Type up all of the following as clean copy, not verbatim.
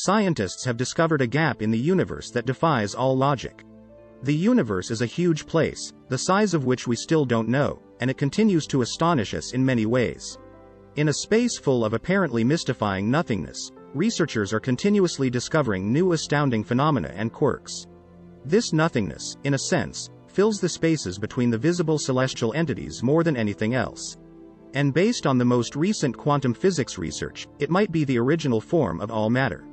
Scientists have discovered a gap in the universe that defies all logic. The universe is a huge place, the size of which we still don't know, and it continues to astonish us in many ways. In a space full of apparently mystifying nothingness, researchers are continuously discovering new astounding phenomena and quirks. This nothingness, in a sense, fills the spaces between the visible celestial entities more than anything else. And based on the most recent quantum physics research, it might be the original form of all matter.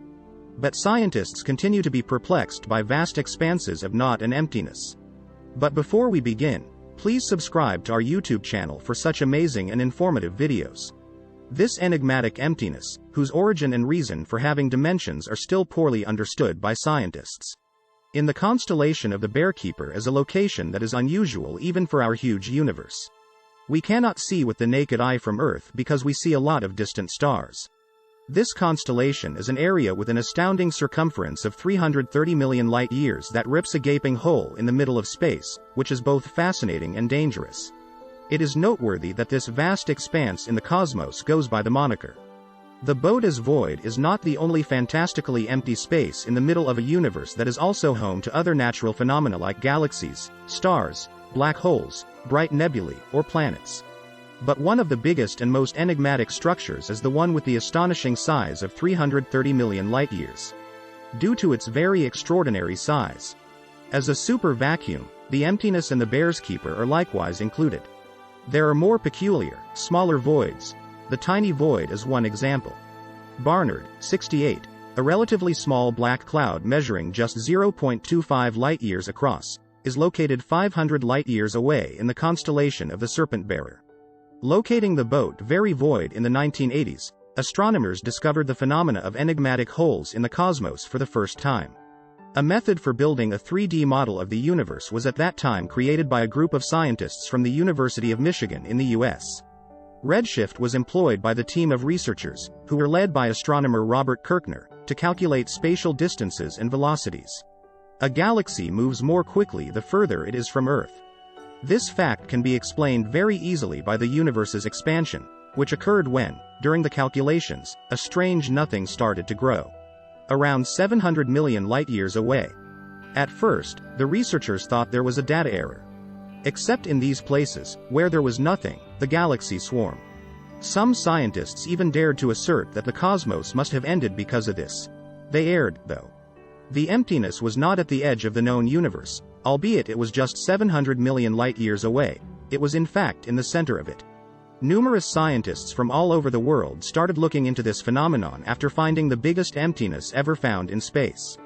But scientists continue to be perplexed by vast expanses of naught and emptiness. But before we begin, please subscribe to our YouTube channel for such amazing and informative videos. This enigmatic emptiness, whose origin and reason for having dimensions are still poorly understood by scientists. In the constellation of the Bearkeeper is a location that is unusual even for our huge universe. We cannot see with the naked eye from Earth because we see a lot of distant stars. This constellation is an area with an astounding circumference of 330 million light-years that rips a gaping hole in the middle of space, which is both fascinating and dangerous. It is noteworthy that this vast expanse in the cosmos goes by the moniker. The Botha's void is not the only fantastically empty space in the middle of a universe that is also home to other natural phenomena like galaxies, stars, black holes, bright nebulae, or planets. But one of the biggest and most enigmatic structures is the one with the astonishing size of 330 million light-years. Due to its very extraordinary size. As a super vacuum, the emptiness and the Bearkeeper are likewise included. There are more peculiar, smaller voids. The tiny void is one example. Barnard, 68, a relatively small black cloud measuring just 0.25 light-years across, is located 500 light-years away in the constellation of the Serpent-Bearer. Locating the very void in the 1980s, astronomers discovered the phenomena of enigmatic holes in the cosmos for the first time. A method for building a 3D model of the universe was at that time created by a group of scientists from the University of Michigan in the US. Redshift was employed by the team of researchers, who were led by astronomer Robert Kirkner, to calculate spatial distances and velocities. A galaxy moves more quickly the further it is from Earth. This fact can be explained very easily by the universe's expansion, which occurred when, during the calculations, a strange nothing started to grow. Around 700 million light-years away. At first, the researchers thought there was a data error. Except in these places, where there was nothing, the galaxy swarmed. Some scientists even dared to assert that the cosmos must have ended because of this. They erred, though. The emptiness was not at the edge of the known universe, albeit it was just 700 million light-years away. It was in fact in the center of it. Numerous scientists from all over the world started looking into this phenomenon after finding the biggest emptiness ever found in space.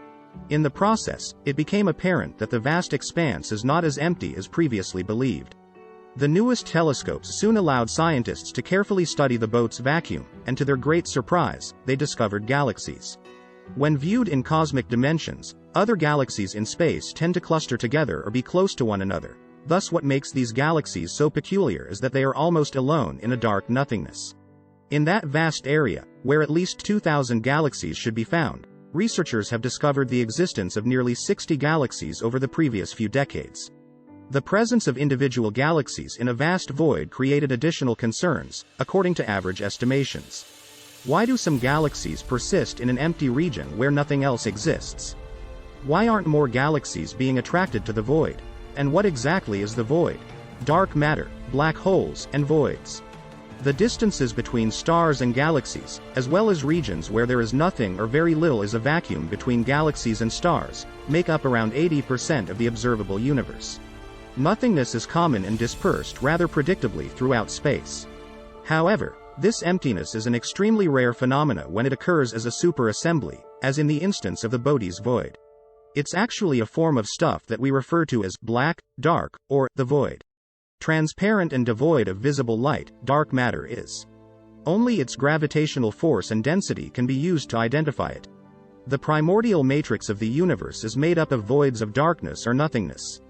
In the process, it became apparent that the vast expanse is not as empty as previously believed. The newest telescopes soon allowed scientists to carefully study the boat's vacuum, and to their great surprise, they discovered galaxies. When viewed in cosmic dimensions, other galaxies in space tend to cluster together or be close to one another. Thus, what makes these galaxies so peculiar is that they are almost alone in a dark nothingness. In that vast area, where at least 2,000 galaxies should be found, researchers have discovered the existence of nearly 60 galaxies over the previous few decades. The presence of individual galaxies in a vast void created additional concerns, according to average estimations. Why do some galaxies persist in an empty region where nothing else exists? Why aren't more galaxies being attracted to the void? And what exactly is the void? Dark matter, black holes, and voids. The distances between stars and galaxies, as well as regions where there is nothing or very little as a vacuum between galaxies and stars, make up around 80% of the observable universe. Nothingness is common and dispersed rather predictably throughout space. However, this emptiness is an extremely rare phenomena when it occurs as a superassembly, as in the instance of the Botha's void. It's actually a form of stuff that we refer to as black, dark, or the void. Transparent and devoid of visible light, dark matter is. Only its gravitational force and density can be used to identify it. The primordial matrix of the universe is made up of voids of darkness or nothingness.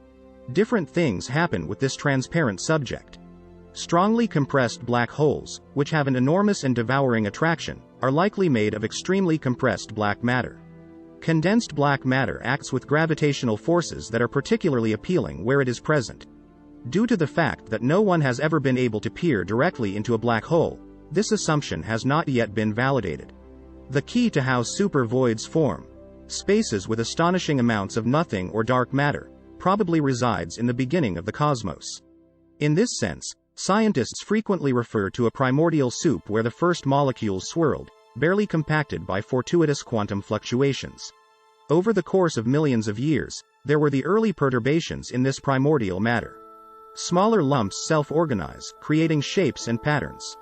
Different things happen with this transparent subject. Strongly compressed black holes, which have an enormous and devouring attraction, are likely made of extremely compressed black matter. Condensed black matter acts with gravitational forces that are particularly appealing where it is present. Due to the fact that no one has ever been able to peer directly into a black hole, this assumption has not yet been validated. The key to how supervoids form, spaces with astonishing amounts of nothing or dark matter, probably resides in the beginning of the cosmos. In this sense, scientists frequently refer to a primordial soup where the first molecules swirled, barely compacted by fortuitous quantum fluctuations. Over the course of millions of years, there were the early perturbations in this primordial matter. Smaller lumps self-organize, creating shapes and patterns.